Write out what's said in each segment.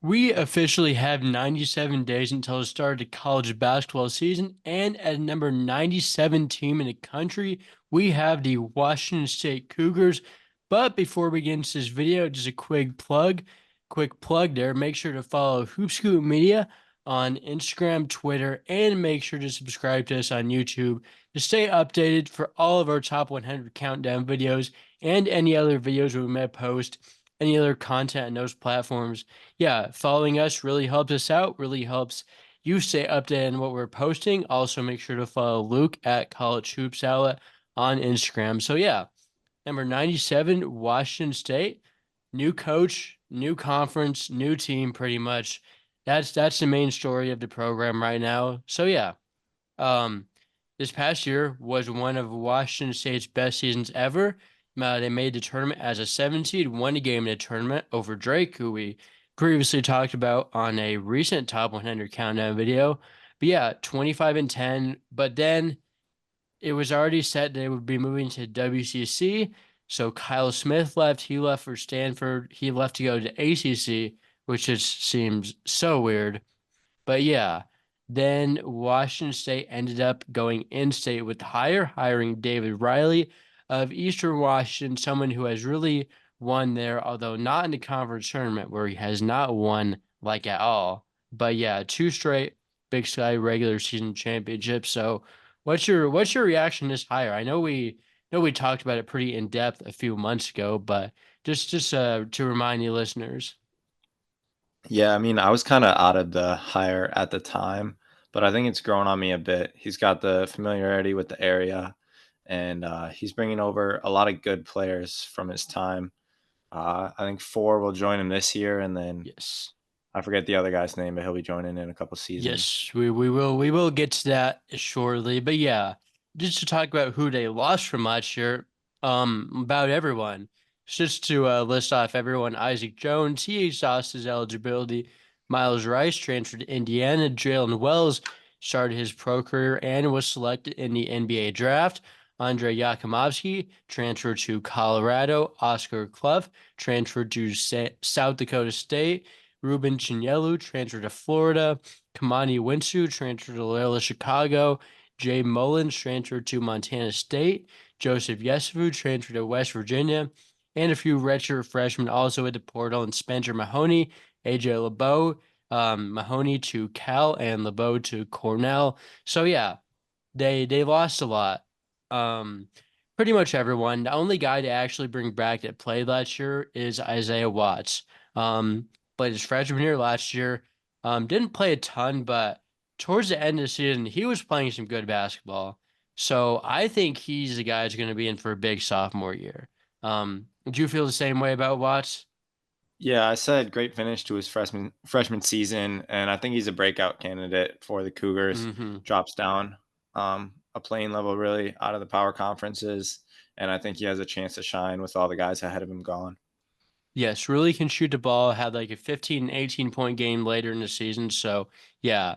We officially have 97 days until the start of the college basketball season, and at number 97 team in the country, we have the Washington State Cougars. But before we get into this video, just a quick plug there. Make sure to follow Hoop Scoop Media on Instagram, Twitter, and make sure to subscribe to us on YouTube to stay updated for all of our top 100 countdown videos and any other videos we may post, any other content on those platforms. Yeah, following us really helps us out, really helps you stay updated on what we're posting. Also, make sure to follow Luke at College Hoops Outlet on Instagram. So, yeah, number 97, Washington State, new coach, new conference, new team, pretty much. That's the main story of the program right now. So, yeah, um, this past year was one of Washington State's best seasons ever. They made the tournament as a 7 seed, won a game in the tournament over Drake, who we previously talked about on a recent Top 100 Countdown video. But yeah, 25-10. But then it was already set they would be moving to WCC. So Kyle Smith left. He left for Stanford. He left to go to ACC, which just seems so weird. But yeah, then Washington State ended up going in-state with hiring David Riley of Eastern Washington, someone who has really won there, although not in the conference tournament where he has not won like at all. But yeah, two straight Big Sky regular season championships. So what's your reaction to this hire? I know we talked about it pretty in depth a few months ago, but just to remind you listeners. Yeah, I mean, I was kind of out of the hire at the time, but I think it's grown on me a bit. He's got the familiarity with the area, and he's bringing over a lot of good players from his time. I think four will join him this year, and then Yes. I forget the other guy's name, but he'll be joining in a couple seasons. Yes, we will get to that shortly. But yeah, just to talk about who they lost from last year, about everyone. Just to list off everyone, Isaac Jones, he exhausted his eligibility. Miles Rice transferred to Indiana. Jalen Wells started his pro career and was selected in the NBA draft. Andre Yakimovsky transferred to Colorado. Oscar Clough transferred to South Dakota State. Ruben Chinyelu transferred to Florida. Kamani Winsu transferred to Loyola Chicago. Jay Mullins transferred to Montana State. Joseph Yesufu transferred to West Virginia. And a few redshirt freshmen also at the portal, and Spencer Mahoney, AJ LeBeau, Mahoney to Cal, and LeBeau to Cornell. So yeah, they lost a lot. Um, Pretty much everyone. The only guy to actually bring back that played last year is Isaiah Watts. Played his freshman year last year. Didn't play a ton, but towards the end of the season, he was playing some good basketball. So I think he's the guy who's going to be in for a big sophomore year. Do you feel the same way about Watts? Yeah, I said great finish to his freshman season, and I think he's a breakout candidate for the Cougars. Hmm. Drops down a playing level really out of the power conferences, and I think he has a chance to shine with all the guys ahead of him gone. Yes, really can shoot the ball, had like a 15, 18 point game later in the season. So yeah,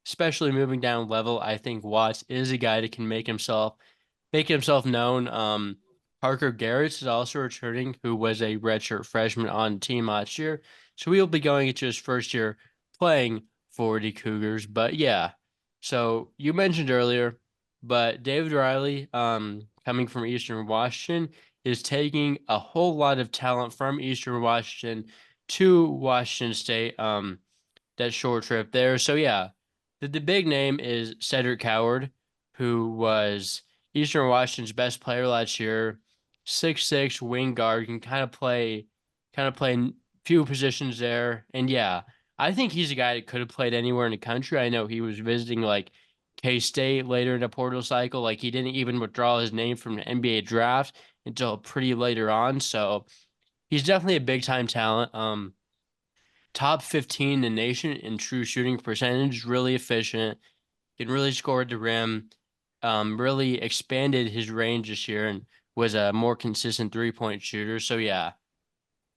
especially moving down level, I think Watts is a guy that can make himself known. Parker Garrett is also returning, who was a redshirt freshman on the team last year. So he'll be going into his first year playing for the Cougars. But yeah, so you mentioned earlier, but David Riley, coming from Eastern Washington, is taking a whole lot of talent from Eastern Washington to Washington State. That short trip there. So yeah, the big name is Cedric Coward, who was Eastern Washington's best player last year. 6'6" wing guard, can kind of play in few positions there. And yeah, I think he's a guy that could have played anywhere in the country. I know he was visiting like K-State later in the portal cycle. Like he didn't even withdraw his name from the NBA draft until pretty later on. So he's definitely a big time talent. Top 15 in the nation in true shooting percentage, really efficient, can really score at the rim, really expanded his range this year and was a more consistent three-point shooter. So yeah,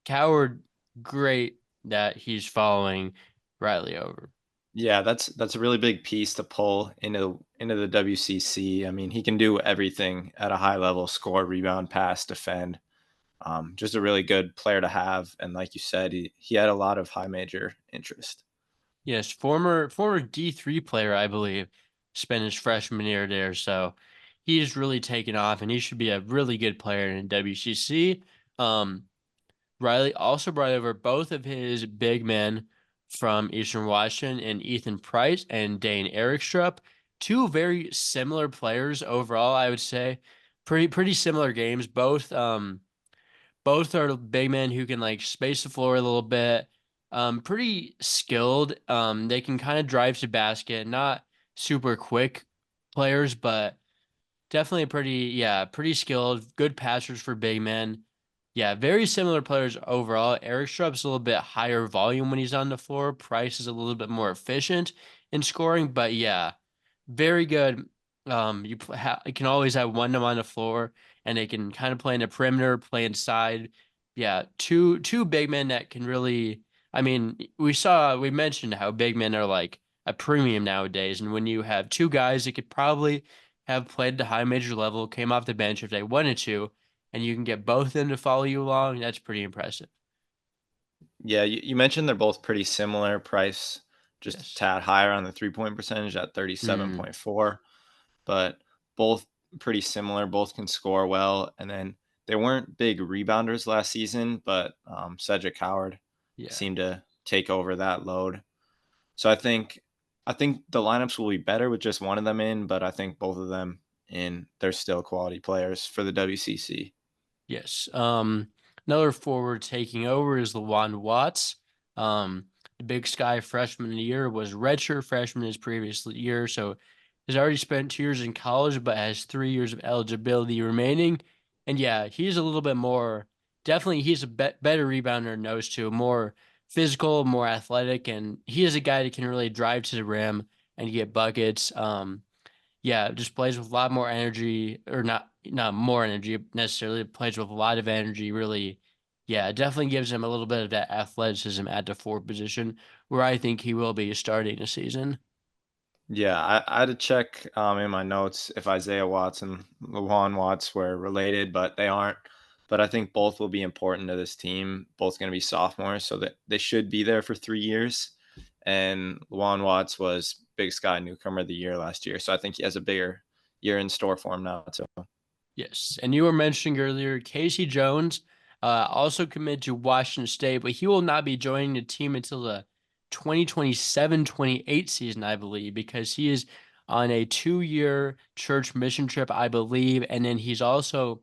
Coward, great that he's following Riley over. Yeah, that's a really big piece to pull into the WCC. I mean, he can do everything at a high level: score, rebound, pass, defend. Just a really good player to have, and like you said, he had a lot of high major interest. Yes, former D3 player, I believe, spent his freshman year there. So he's really taken off, and he should be a really good player in WCC. Um, Riley also brought over both of his big men from Eastern Washington and Ethan Price and Dane Erikstrup. Two very similar players overall, I would say. Pretty similar games. Both are big men who can like space the floor a little bit. Pretty skilled. They can kind of drive to basket, not super quick players, but definitely pretty skilled, good passers for big men. Yeah, very similar players overall. Eric Strup's a little bit higher volume when he's on the floor. Price is a little bit more efficient in scoring, but yeah, very good. You can always have one of them on the floor, and they can kind of play in the perimeter, play inside. Yeah, two big men that can really. I mean, we mentioned how big men are like a premium nowadays, and when you have two guys that could probably have played the high major level, came off the bench if they wanted to, and you can get both of them to follow you along, that's pretty impressive. Yeah, you mentioned they're both pretty similar. Price just a Yes. tad higher on the 3-point percentage at Mm, 37.4, but both pretty similar. Both can score well, and then they weren't big rebounders last season, but Cedric Howard yeah. seemed to take over that load. So I think the lineups will be better with just one of them in, but I think both of them in, they're still quality players for the WCC. Yes. Another forward taking over is Lawan Watts. The Big Sky freshman of the year was redshirt freshman his previous year, so has already spent 2 years in college, but has 3 years of eligibility remaining. And yeah, he's a little bit more, definitely he's a better rebounder than those two, more physical, more athletic, and he is a guy that can really drive to the rim and get buckets. Yeah, just plays with a lot more energy, or not more energy necessarily, plays with a lot of energy, really. Yeah, it definitely gives him a little bit of that athleticism at the forward position where I think he will be starting the season. Yeah, I had to check in my notes if Isaiah Watts and Lawan Watts were related, but they aren't. But I think both will be important to this team. Both going to be sophomores, so that they should be there for 3 years. And Lawan Watts was Big Sky Newcomer of the Year last year, so I think he has a bigger year in store for him now. So Yes, and you were mentioning earlier Casey Jones, also committed to Washington State, but he will not be joining the team until the 2027-28 season, I believe, because he is on a 2-year church mission trip, I believe, and then he's also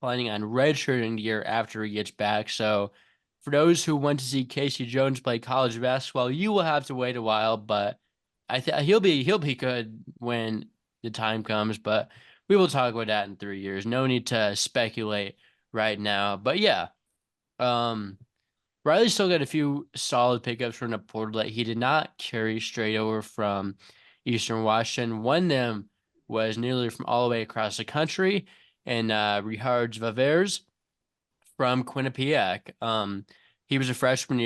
planning on redshirting the year after he gets back. So, for those who want to see Casey Jones play college basketball, you will have to wait a while, but I think he'll be good when the time comes, but we will talk about that in 3 years. No need to speculate right now. But yeah, um, Riley still got a few solid pickups from the portal that he did not carry straight over from Eastern Washington. One of them was nearly from all the way across the country, and Richard Vavers from Quinnipiac. He was a freshman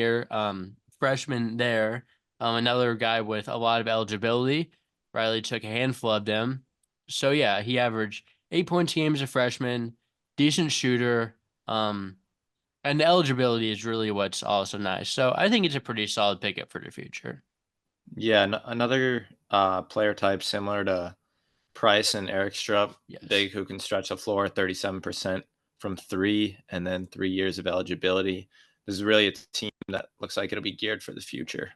there. Another guy with a lot of eligibility. Riley took a handful of them. So yeah, he averaged 8 points a game as a freshman, decent shooter. And the eligibility is really what's also nice. So I think it's a pretty solid pickup for the future. yeah, another player type similar to Price and Eric Strupp, Yes. big who can stretch the floor 37% from three and then 3 years of eligibility. This is really a team that looks like it'll be geared for the future.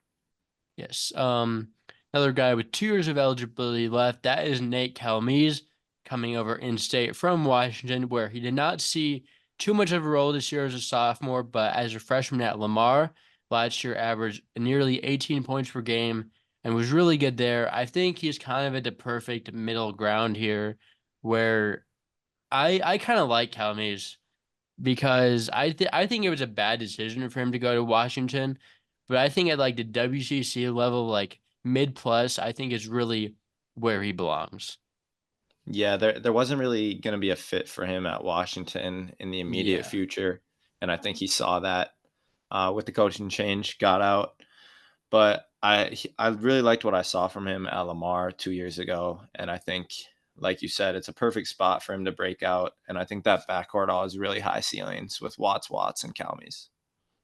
Yes. Another guy with 2 years of eligibility left. That is Nate Calmes coming over in state from Washington, where he did not see too much of a role this year as a sophomore, but as a freshman at Lamar, last year averaged nearly 18 points per game and was really good there. I think he's kind of at the perfect middle ground here, where I kind of like Calmes because I think it was a bad decision for him to go to Washington, but I think at like the WCC level, like mid plus, I think is really where he belongs. Yeah, there wasn't really going to be a fit for him at Washington in the immediate Yeah. future, and I think he saw that with the coaching change, got out. But I really liked what I saw from him at Lamar 2 years ago, and I think like you said, it's a perfect spot for him to break out. And I think that backcourt all has really high ceilings with Watts, and Calmes.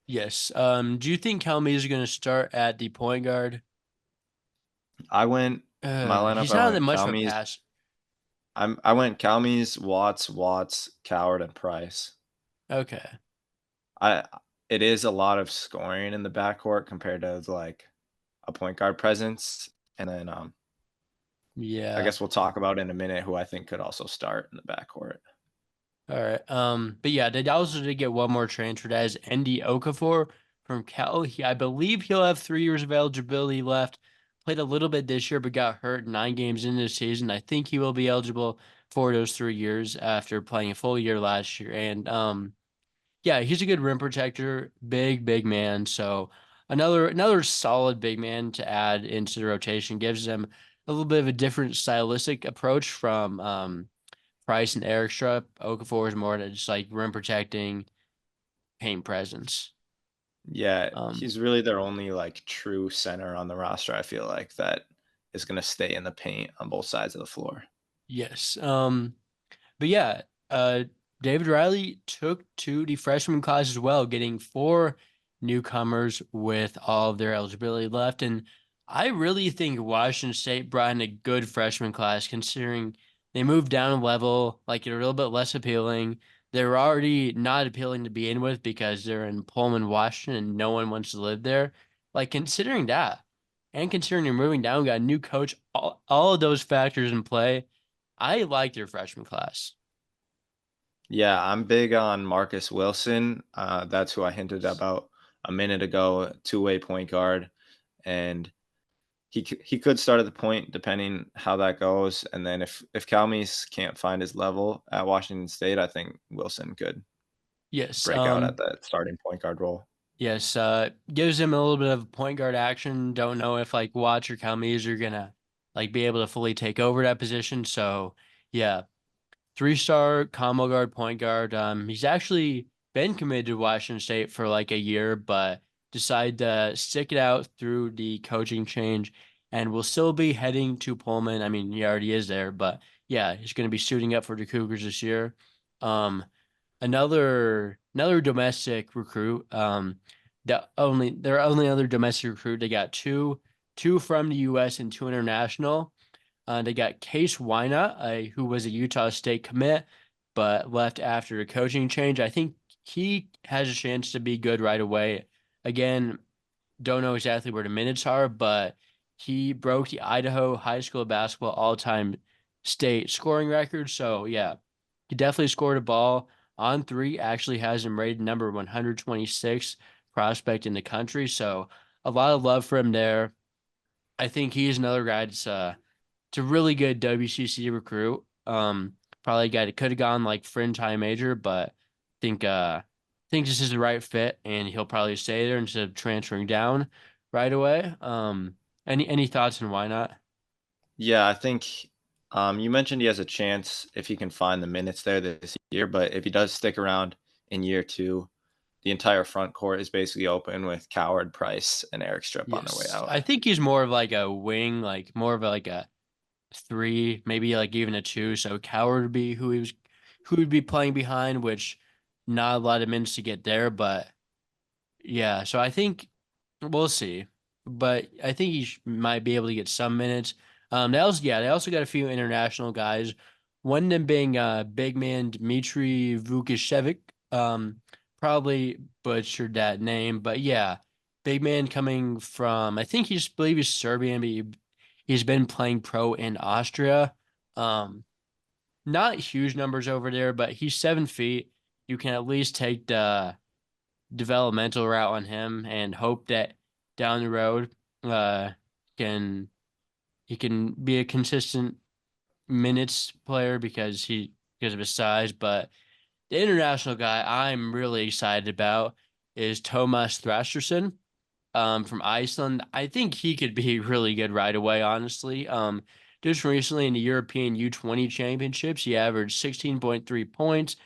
Yes. Do you think Calmes is going to start at the point guard? I went my lineup. He's I not that went much of a Calmes. pass. I went Calmes, Watts, Coward, and Price. Okay. I It is a lot of scoring in the backcourt compared to like a point guard presence. And then I Yeah. guess we'll talk about in a minute who I think could also start in the backcourt. All right. But yeah, they also did get one more transfer. That is Andy Okafor from Cal. I believe he'll have 3 years of eligibility left. Played a little bit this year, but got hurt 9 games into the season. I think he will be eligible for those 3 years after playing a full year last year. And yeah, he's a good rim protector, big man. So another solid big man to add into the rotation gives them a little bit of a different stylistic approach from Price and Eric Strupp. Okafor is more to just like rim protecting, paint presence. Yeah, Um, he's really their only like true center on the roster, I feel like, that is gonna stay in the paint on both sides of the floor. yes. But yeah, David Riley took to the freshman class as well, getting 4 newcomers with all of their eligibility left. And I really think Washington State brought in a good freshman class, considering they moved down a level, like they're a little bit less appealing. They're already not appealing to begin with because they're in Pullman, Washington, and no one wants to live there. Like considering that, and considering you're moving down, got a new coach, all of those factors in play. I like their freshman class. Yeah, I'm big on Marcus Wilson. That's who I hinted about a minute ago, two-way point guard, and he could start at the point depending how that goes. And then if Calmes can't find his level at Washington State, I think Wilson could Yes. break out at that starting point guard role. Yes. Gives him a little bit of point guard action. Don't know if like Watts or Calmes are gonna like be able to fully take over that position. So yeah, 3-star combo guard, point guard. He's actually been committed to Washington State for like a year, but decided to stick it out through the coaching change and will still be heading to Pullman. I mean, he already is there, but yeah, he's going to be suiting up for the Cougars this year. Um, another domestic recruit. Their only other domestic recruit. They got two from the U.S. and two international. They got Case Wynot, who was a Utah State commit, but left after a coaching change. I think he has a chance to be good right away. Again, don't know exactly where the minutes are, but he broke the Idaho high school basketball all-time state scoring record. So yeah, he definitely scored a ball on three. Actually has him rated number 126 prospect in the country. So a lot of love for him there. I think he's another guy that's it's a really good WCC recruit. Probably a guy that could have gone like fringe high major, but think this is the right fit, and he'll probably stay there instead of transferring down right away. Any thoughts on why not? Yeah, I think you mentioned he has a chance if he can find the minutes there this year, but if he does stick around in year two, the entire front court is basically open with Coward, Price, and Eric Strip on their way Yes, out. I think he's more of like a wing, like more of like a three, maybe like even a two. So Coward would be who would be playing behind, which not a lot of minutes to get there, but yeah. So I think we'll see, but I think he might be able to get some minutes. They also got a few international guys. One of them being big man Dmitry Vukashevic. Probably butchered that name, but yeah, big man coming from I think he's believe he's Serbian, but he's been playing pro in Austria. Um, Not huge numbers over there, but he's 7 feet. You can at least take the developmental route on him and hope that down the road uh can he can be a consistent minutes player because of his size. But the international guy I'm really excited about is Thomas Thrasterson from Iceland. I think he could be really good right away, honestly. Just recently in the European U20 championships, he averaged 16.3 points,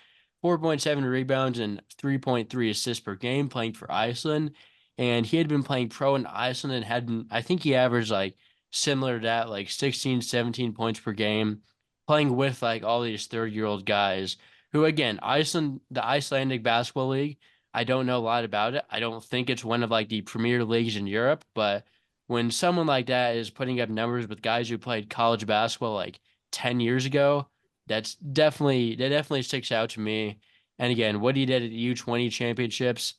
4.7 rebounds, and 3.3 assists per game playing for Iceland. And he had been playing pro in Iceland I think he averaged like similar to that, like 16, 17 points per game. playing with like all these 30-year-old guys who, again, the Icelandic Basketball League, I don't know a lot about it. I don't think it's one of like the premier leagues in Europe, but when someone like that is putting up numbers with guys who played college basketball like 10 years ago, that definitely sticks out to me. And again, what he did at the U20 championships,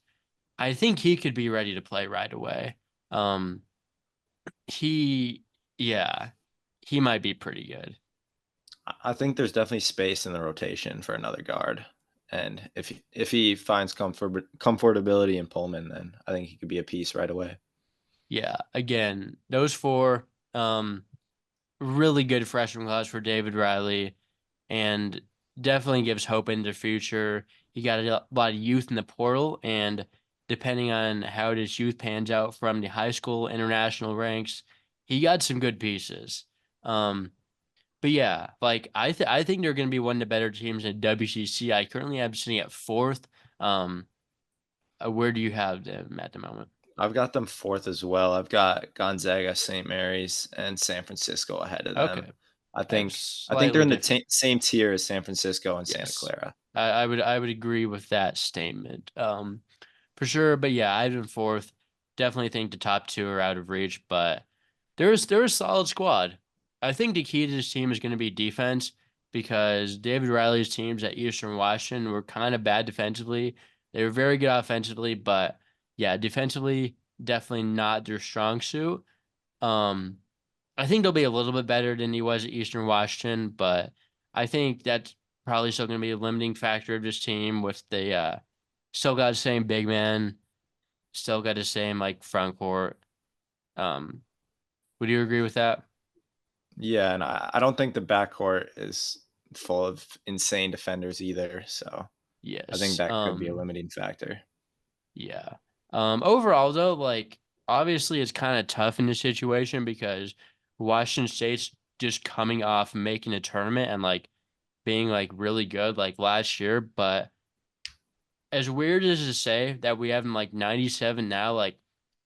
I think he could be ready to play right away. Um, he, yeah, he might be pretty good. I think there's definitely space in the rotation for another guard. And if he finds comfortability in Pullman, then I think he could be a piece right away. Yeah, again, those four, really good freshman class for David Riley, and definitely gives hope in the future. He got a lot of youth in the portal, and depending on how this youth pans out from the high school international ranks, he got some good pieces. Um, but yeah, like I think they're going to be one of the better teams in WCC. I currently have sitting at fourth. Um, where do you have them at the moment? I've got them fourth as well. I've got Gonzaga, St. Mary's, and San Francisco ahead of them. Okay, I I have think I think they're slightly in the different. same tier as San Francisco and Santa Yes, Clara. I would agree with that statement. For sure. But yeah, Ivan fourth. Definitely think the top two are out of reach, but they're a solid squad. I think the key to this team is going to be defense because David Riley's teams at Eastern Washington were kind of bad defensively. They were very good offensively, but yeah, defensively definitely not their strong suit. Um, I think they'll be a little bit better than he was at Eastern Washington, but I think that's probably still going to be a limiting factor of this team with the still got the same big man, still got the same like front court. Um, would you agree with that? Yeah, and I don't think the backcourt is full of insane defenders either. So I think Yes. that could be a limiting factor. Yeah. Overall though, like obviously it's kind of tough in this situation because Washington State's just coming off making a tournament and like being like really good like last year, but as weird as to say that we have him like 97 now, like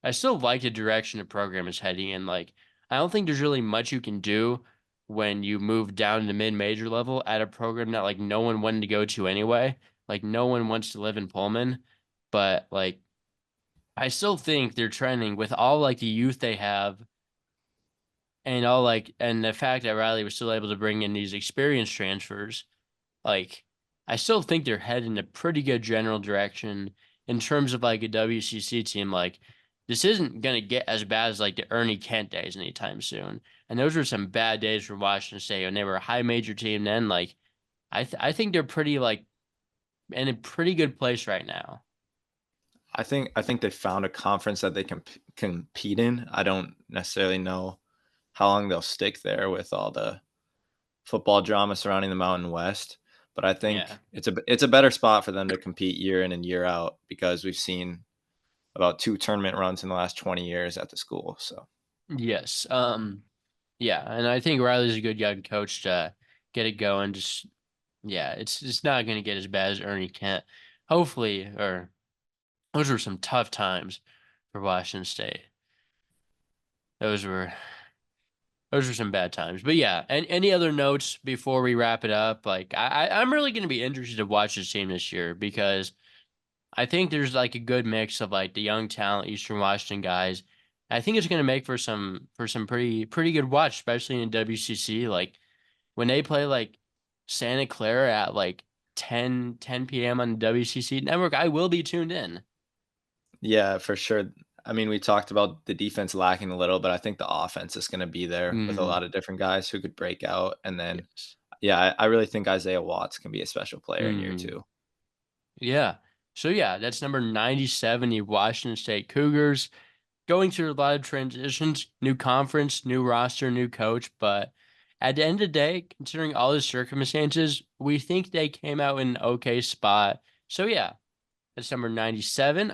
I still like the direction the program is heading in. Like I don't think there's really much you can do when you move down to mid-major level at a program that like no one wanted to go to anyway. Like no one wants to live in Pullman, but like I still think they're trending with all like the youth they have and all like and the fact that Riley was still able to bring in these experience transfers. Like, I still think they're heading in a pretty good general direction in terms of like a WCC team. Like, this isn't gonna get as bad as like the Ernie Kent days anytime soon. And those were some bad days for Washington State when they were a high major team. Then, like, I think they're pretty like in a pretty good place right now. I think they found a conference that they can compete in. I don't necessarily know how long they'll stick there with all the football drama surrounding the Mountain West, but I Yeah. think it's a better spot for them to compete year in and year out because we've seen about 2 tournament runs in the last 20 years at the school. So Yes. Yeah, and I think Riley's a good young coach to get it going. Just yeah, it's not gonna get as bad as Ernie Kent. Hopefully, or those were some tough times for Washington State. Those were those were some bad times. But yeah, and any other notes before we wrap it up? Like I'm really gonna be interested to watch this team this year because I think there's like a good mix of like the young talent Eastern Washington guys. I think it's gonna make for some pretty good watch, especially in WCC. Like when they play like Santa Clara at like 10 p.m. on the WCC network, I will be tuned in. yeah, for sure. I mean, we talked about the defense lacking a little, but I think the offense is going to be there with a Hmm. lot of different guys who could break out. And then, Yes. yeah, I really think Isaiah Watts can be a special player in year Hmm. 2. Yeah. So yeah, that's number 97, the Washington State Cougars. Going through a lot of transitions, new conference, new roster, new coach, but at the end of the day, considering all the circumstances, we think they came out in an okay spot. So yeah, that's number 97.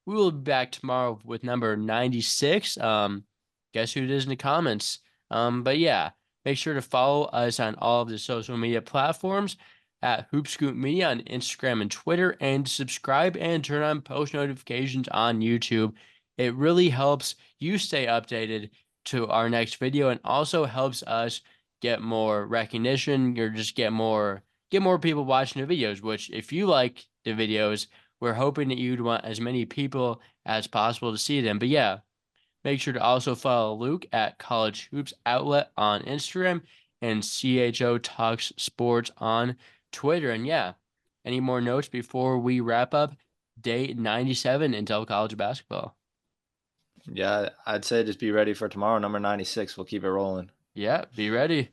We will be back tomorrow with number 96. Guess who it is in the comments. But yeah, make sure to follow us on all of the social media platforms at Hoopscoop Media on Instagram and Twitter, and subscribe and turn on post notifications on YouTube. It really helps you stay updated to our next video and also helps us get more recognition, or just get more people watching the videos, which if you like the videos, we're hoping that you'd want as many people as possible to see them. But yeah, make sure to also follow Luke at College Hoops Outlet on Instagram and CHO Talks Sports on Twitter. And yeah, any more notes before we wrap up day 97 Intel College basketball? Yeah, I'd say just be ready for tomorrow, number 96. We'll keep it rolling. Yeah, be ready.